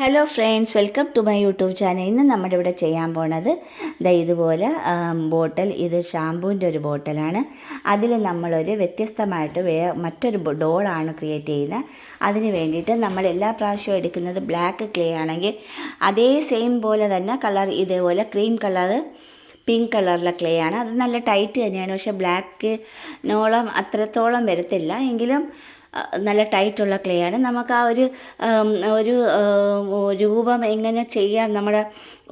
Hello friends, welcome to my YouTube channel. ഇന്ന് നമ്മുടെ ഇവിടെ ചെയ്യാൻ പോണത് ഇതുപോലെ ബോട്ടിൽ. ഇത് ഷാമ്പൂവിൻ്റെ ഒരു ബോട്ടിലാണ്. അതിൽ നമ്മളൊരു വ്യത്യസ്തമായിട്ട് മറ്റൊരു ഡോളാണ് ക്രിയേറ്റ് ചെയ്യുന്നത്. അതിന് വേണ്ടിയിട്ട് നമ്മൾ എല്ലാ പ്രാവശ്യവും എടുക്കുന്നത് ബ്ലാക്ക് ക്ലേ ആണെങ്കിൽ അതേ സെയിം പോലെ തന്നെ കളർ ഇതേപോലെ ക്രീം കളറ് പിങ്ക് കളറിലെ ക്ലേ ആണ്. അത് നല്ല ടൈറ്റ് തന്നെയാണ്, പക്ഷേ ബ്ലാക്കിനോളം അത്രത്തോളം വരത്തില്ല. എങ്കിലും നല്ല ടൈറ്റുള്ള ക്ലേ ആണ്. നമുക്ക് ആ ഒരു രൂപം എങ്ങനെ ചെയ്യാം, നമ്മുടെ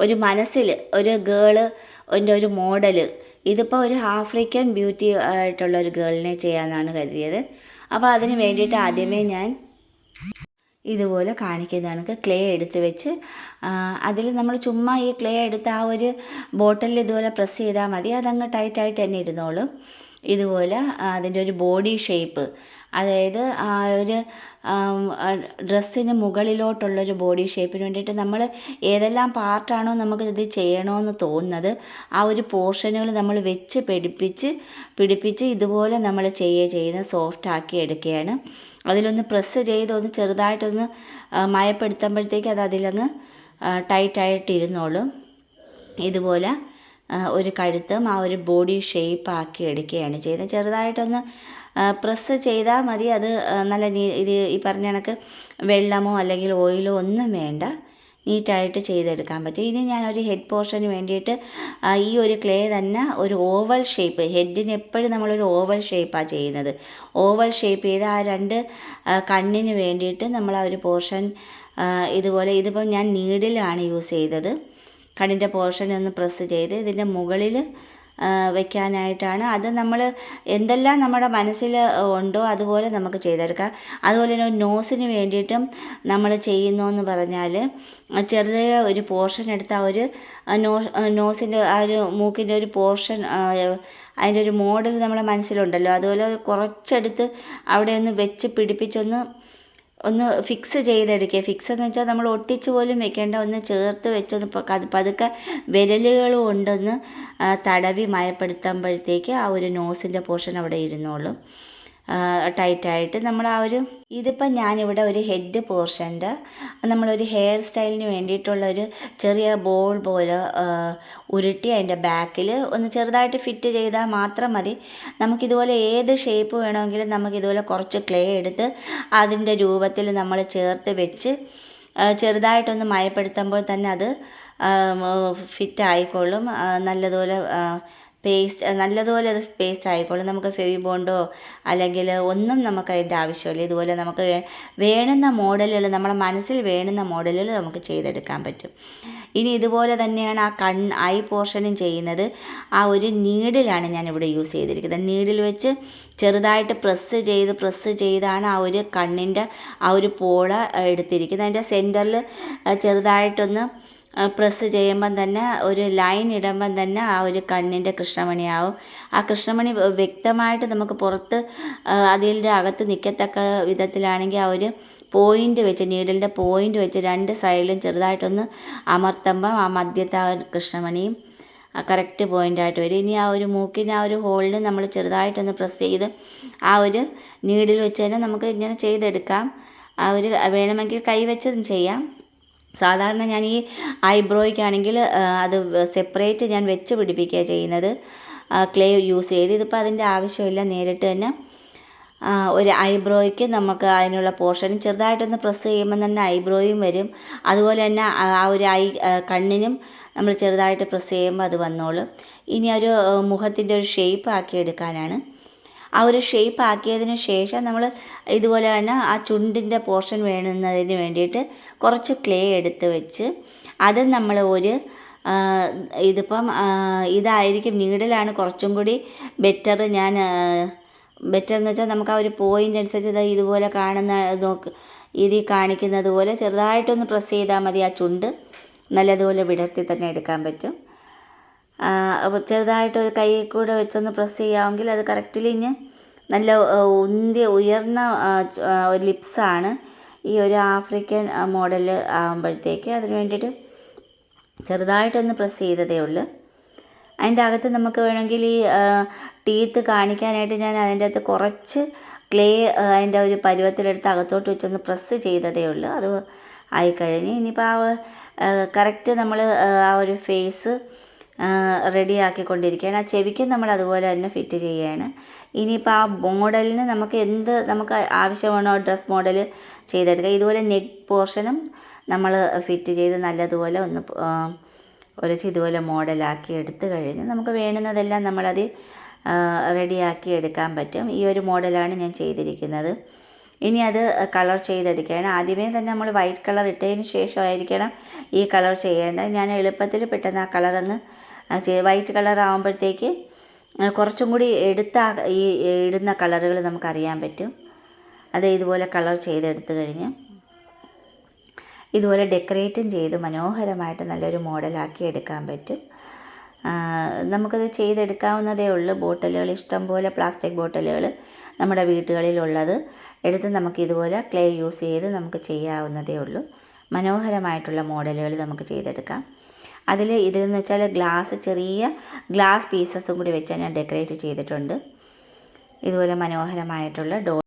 ഒരു മനസ്സിൽ ഒരു ഒരു മോഡൽ. ഇതിപ്പോൾ ഒരു ആഫ്രിക്കൻ ബ്യൂട്ടി ആയിട്ടുള്ള ഒരു ഗേളിനെ ചെയ്യാമെന്നാണ് കരുതിയത്. അപ്പോൾ അതിന് വേണ്ടിയിട്ട് ആദ്യമേ ഞാൻ ഇതുപോലെ കാണിക്കുന്നതാണ് ക്ലേ എടുത്ത് വെച്ച് അതിൽ നമ്മൾ ചുമ്മാ ഈ ക്ലേ എടുത്ത് ആ ഒരു ബോട്ടിലിൽ ഇതുപോലെ പ്രസ് ചെയ്താൽ മതി. അതങ്ങ് ടൈറ്റായിട്ട് തന്നെ ഇരുന്നോളും. ഇതുപോലെ അതിൻ്റെ ഒരു ബോഡി ഷേപ്പ്, അതായത് ആ ഒരു ഡ്രസ്സിന് മുകളിലോട്ടുള്ളൊരു ബോഡി ഷേപ്പിന് വേണ്ടിയിട്ട് നമ്മൾ ഏതെല്ലാം പാർട്ടാണോ നമുക്ക് ഇത് ചെയ്യണമെന്ന് തോന്നുന്നത് ആ ഒരു പോർഷനുകൾ നമ്മൾ വെച്ച് പിടിപ്പിച്ച് ഇതുപോലെ നമ്മൾ ചെയ്യുന്ന സോഫ്റ്റ് ആക്കി എടുക്കുകയാണ്. അതിലൊന്ന് പ്രസ് ചെയ്ത് ഒന്ന് ചെറുതായിട്ടൊന്ന് മയപ്പെടുത്തുമ്പോഴത്തേക്ക് അത് അതിലങ്ങ് ടൈറ്റായിട്ടിരുന്നോളും. ഇതുപോലെ ഒരു കഴുത്തും ആ ഒരു ബോഡി ഷേപ്പ് ആക്കി എടുക്കുകയാണ് ചെയ്യുന്നത്. ചെറുതായിട്ടൊന്ന് പ്രസ് ചെയ്താൽ മതി. അത് നല്ല ഇത് ഈ പറഞ്ഞ കണക്ക് വെള്ളമോ അല്ലെങ്കിൽ ഓയിലോ ഒന്നും വേണ്ട, നീറ്റായിട്ട് ചെയ്തെടുക്കാൻ പറ്റും. ഇനി ഞാനൊരു ഹെഡ് പോർഷന് വേണ്ടിയിട്ട് ഈ ഒരു ക്ലേ തന്നെ ഒരു ഓവൽ ഷേപ്പ്, ഹെഡിന് എപ്പോഴും നമ്മളൊരു ഓവൽ ഷേപ്പാണ് ചെയ്യുന്നത്. ഓവൽ ഷേപ്പ് ചെയ്ത് ആ രണ്ട് കണ്ണിന് വേണ്ടിയിട്ട് നമ്മൾ ആ ഒരു പോർഷൻ ഇതുപോലെ, ഇതിപ്പോൾ ഞാൻ നീഡിലാണ് യൂസ് ചെയ്തത്. കണ്ണിൻ്റെ പോർഷൻ ഒന്ന് പ്രസ് ചെയ്ത് ഇതിൻ്റെ മുകളിൽ വയ്ക്കാനായിട്ടാണ്. അത് നമ്മൾ എന്തെല്ലാം നമ്മുടെ മനസ്സിൽ ഉണ്ടോ അതുപോലെ നമുക്ക് ചെയ്തെടുക്കാം. അതുപോലെ തന്നെ നോസിന് വേണ്ടിയിട്ടും നമ്മൾ ചെയ്യുന്നതെന്ന് പറഞ്ഞാൽ ചെറിയ ഒരു പോർഷൻ എടുത്ത് ആ ഒരു നോസിൻ്റെ ആ ഒരു മൂക്കിൻ്റെ ഒരു പോർഷൻ, അതിൻ്റെ ഒരു മോഡൽ നമ്മുടെ മനസ്സിലുണ്ടല്ലോ, അതുപോലെ കുറച്ചെടുത്ത് അവിടെ ഒന്ന് വെച്ച് ഒന്ന് ഫിക്സ് ചെയ്തെടുക്കുക. ഫിക്സ് എന്ന് വെച്ചാൽ നമ്മൾ ഒട്ടിച്ച് പോലും വെക്കേണ്ട, ഒന്ന് ചേർത്ത് വെച്ചൊന്ന് പതുക്കെ വിരലുകൾ കൊണ്ടൊന്ന് തടവി മയപ്പെടുത്തുമ്പോഴത്തേക്ക് ആ ഒരു നോസിൻ്റെ പോർഷൻ അവിടെ ഇരുന്നോളും ടൈറ്റായിട്ട്. നമ്മൾ ആ ഒരു ഇതിപ്പം ഞാനിവിടെ ഒരു ഹെഡ് പോർഷൻ്റെ നമ്മളൊരു ഹെയർ സ്റ്റൈലിന് വേണ്ടിയിട്ടുള്ളൊരു ചെറിയ ബോൾ പോലെ ഉരുട്ടി അതിൻ്റെ ബാക്കിൽ ഒന്ന് ചെറുതായിട്ട് ഫിറ്റ് ചെയ്താൽ മാത്രം മതി. നമുക്കിതുപോലെ ഏത് ഷേപ്പ് വേണമെങ്കിലും നമുക്കിതുപോലെ കുറച്ച് ക്ലേ എടുത്ത് അതിൻ്റെ രൂപത്തിൽ നമ്മൾ ചേർത്ത് വെച്ച് ചെറുതായിട്ടൊന്ന് മയപ്പെടുത്തുമ്പോൾ തന്നെ അത് ഫിറ്റ് ആയിക്കോളും. നല്ലതുപോലെ അത് പേസ്റ്റ് ആയിക്കോളും. നമുക്ക് ഫെവി ബോണ്ടോ അല്ലെങ്കിൽ ഒന്നും നമുക്ക് അതിൻ്റെ ആവശ്യമില്ല. ഇതുപോലെ നമുക്ക് വേണ്ടുന്ന മോഡലുകൾ, നമ്മുടെ മനസ്സിൽ വേണ്ടുന്ന മോഡലുകൾ നമുക്ക് ചെയ്തെടുക്കാൻ പറ്റും. ഇനി ഇതുപോലെ തന്നെയാണ് ആ ഐ പോർഷനും ചെയ്യുന്നത്. ആ ഒരു നീഡിലാണ് ഞാനിവിടെ യൂസ് ചെയ്തിരിക്കുന്നത്. നീഡിൽ വെച്ച് ചെറുതായിട്ട് പ്രസ് ചെയ്താണ് ആ ഒരു കണ്ണിൻ്റെ ആ ഒരു പോള എടുത്തിരിക്കുന്നത്. അതിൻ്റെ സെൻറ്ററിൽ ചെറുതായിട്ടൊന്ന് പ്രസ് ചെയ്യുമ്പം തന്നെ ഒരു ലൈൻ ഇടുമ്പം തന്നെ ആ ഒരു കണ്ണിൻ്റെ കൃഷ്ണമണിയാവും. ആ കൃഷ്ണമണി വ്യക്തമായിട്ട് നമുക്ക് പുറത്ത് അതിൻ്റെ അകത്ത് നിൽക്കത്തക്ക വിധത്തിലാണെങ്കിൽ ആ ഒരു പോയിൻ്റ് വെച്ച്, നീഡിലിൻ്റെ പോയിൻ്റ് വെച്ച് രണ്ട് സൈഡിലും ചെറുതായിട്ടൊന്ന് അമർത്തുമ്പം ആ മധ്യത്തെ ആ കൃഷ്ണമണിയും കറക്റ്റ് പോയിൻ്റായിട്ട് വരും. ഇനി ആ ഒരു മൂക്കിന് ആ ഒരു ഹോളിന് നമ്മൾ ചെറുതായിട്ടൊന്ന് പ്രസ് ചെയ്ത് ആ ഒരു നീഡിൽ വെച്ച് തന്നെ നമുക്ക് ഇങ്ങനെ ചെയ്തെടുക്കാം. ആ ഒരു വേണമെങ്കിൽ കൈ വെച്ചതും ചെയ്യാം. സാധാരണ ഞാൻ ഈ ഐബ്രോയ്ക്കാണെങ്കിൽ അത് സെപ്പറേറ്റ് ഞാൻ വെച്ച് പിടിപ്പിക്കുകയാണ് ചെയ്യുന്നത്, ക്ലേ യൂസ് ചെയ്ത്. ഇതിപ്പോൾ അതിൻ്റെ ആവശ്യമില്ല, നേരിട്ട് തന്നെ ഒരു ഐബ്രോയ്ക്ക് നമുക്ക് അതിനുള്ള പോർഷനും ചെറുതായിട്ടൊന്ന് പ്രസ് ചെയ്യുമ്പോൾ തന്നെ ഐബ്രോയും വരും. അതുപോലെ തന്നെ ആ ഒരു കണ്ണിനും നമ്മൾ ചെറുതായിട്ട് പ്രസ് ചെയ്യുമ്പോൾ അത് വന്നോളും. ഇനി ഒരു മുഖത്തിൻ്റെ ഒരു ഷേപ്പ് ആക്കി എടുക്കാനാണ്. ആ ഒരു ഷേപ്പ് ആക്കിയതിന് ശേഷം നമ്മൾ ഇതുപോലെ തന്നെ ആ ചുണ്ടിൻ്റെ പോർഷൻ വേണ്ടുന്നതിന് വേണ്ടിയിട്ട് കുറച്ച് ക്ലേ എടുത്ത് വെച്ച് അത് നമ്മൾ ഇതിപ്പം ഇതായിരിക്കും, നീഡിലാണ് കുറച്ചും കൂടി ബെറ്റർ. ബെറ്റർ എന്ന് വെച്ചാൽ നമുക്ക് ആ ഒരു പോയിൻ്റ് അനുസരിച്ച് ഇതുപോലെ ഇതിൽ കാണിക്കുന്നത് പോലെ ചെറുതായിട്ടൊന്ന് പ്രസ് ചെയ്താൽ മതി. ആ ചുണ്ട് നല്ലതുപോലെ വിടർത്തി തന്നെ എടുക്കാൻ പറ്റും. അപ്പോൾ ചെറുതായിട്ടൊരു കൈ കൂടെ വെച്ചൊന്ന് പ്രസ് ചെയ്യാമെങ്കിൽ അത് കറക്റ്റിൽ ഇനി നല്ല ഉയർന്ന ഒരു ലിപ്സാണ് ഈ ഒരു ആഫ്രിക്കൻ മോഡൽ ആകുമ്പോഴത്തേക്ക്. അതിന് വേണ്ടിയിട്ട് ചെറുതായിട്ടൊന്ന് പ്രസ് ചെയ്തതേ ഉള്ളൂ. അതിൻ്റെ അകത്ത് നമുക്ക് വേണമെങ്കിൽ ഈ ടീത്ത് കാണിക്കാനായിട്ട് ഞാൻ അതിൻ്റെ അകത്ത് കുറച്ച് ക്ലേ അതിൻ്റെ ഒരു പരുവത്തിലെടുത്ത് അകത്തോട്ട് വെച്ചൊന്ന് പ്രസ് ചെയ്തതേ ഉള്ളൂ. അത് ആയിക്കഴിഞ്ഞ് ഇനിയിപ്പോൾ കറക്റ്റ് നമ്മൾ ആ ഒരു ഫേസ് റെഡിയാക്കിക്കൊണ്ടിരിക്കുകയാണ്. ആ ചെവിക്കും നമ്മൾ അതുപോലെ തന്നെ ഫിറ്റ് ചെയ്യുകയാണ്. ഇനിയിപ്പോൾ ആ മോഡലിന് നമുക്ക് ആവശ്യമാണോ ഡ്രസ് മോഡൽ ചെയ്തെടുക്കുക. ഇതുപോലെ നെക്ക് പോർഷനും നമ്മൾ ഫിറ്റ് ചെയ്ത് നല്ലതുപോലെ ഒന്ന് ഇതുപോലെ മോഡലാക്കി എടുത്തു കഴിഞ്ഞ് നമുക്ക് വേണ്ടുന്നതെല്ലാം നമ്മളതിൽ റെഡിയാക്കി എടുക്കാൻ പറ്റും. ഈ ഒരു മോഡലാണ് ഞാൻ ചെയ്തിരിക്കുന്നത്. ഇനി അത് കളർ ചെയ്തെടുക്കുകയാണ്. ആദ്യമേ തന്നെ നമ്മൾ വൈറ്റ് കളർ ഇട്ടതിന് ശേഷമായിരിക്കണം ഈ കളർ ചെയ്യേണ്ടത്. ഞാൻ എളുപ്പത്തിൽ പെട്ടെന്ന് ആ കളറങ്ങ് വൈറ്റ് കളർ ആകുമ്പോഴത്തേക്ക് കുറച്ചും കൂടി ഈ ഇടുന്ന കളറുകൾ നമുക്കറിയാൻ പറ്റും. അത് ഇതുപോലെ കളർ ചെയ്തെടുത്തു കഴിഞ്ഞ് ഇതുപോലെ ഡെക്കറേറ്റും ചെയ്ത് മനോഹരമായിട്ട് നല്ലൊരു മോഡലാക്കി എടുക്കാൻ പറ്റും. നമുക്കത് ചെയ്തെടുക്കാവുന്നതേ ഉള്ളൂ. ബോട്ടിലുകൾ ഇഷ്ടംപോലെ പ്ലാസ്റ്റിക് ബോട്ടിലുകൾ നമ്മുടെ വീടുകളിലുള്ളത് എടുത്ത് നമുക്ക് ഇതുപോലെ ക്ലേ യൂസ് ചെയ്ത് നമുക്ക് ചെയ്യാവുന്നതേ ഉള്ളൂ. മനോഹരമായിട്ടുള്ള മോഡലുകൾ നമുക്ക് ചെയ്തെടുക്കാം. ഇതെന്ന് വെച്ചാൽ ചെറിയ ഗ്ലാസ് പീസസും കൂടി വെച്ചാൽ ഞാൻ ഡെക്കറേറ്റ് ചെയ്തിട്ടുണ്ട്. ഇതുപോലെ മനോഹരമായിട്ടുള്ള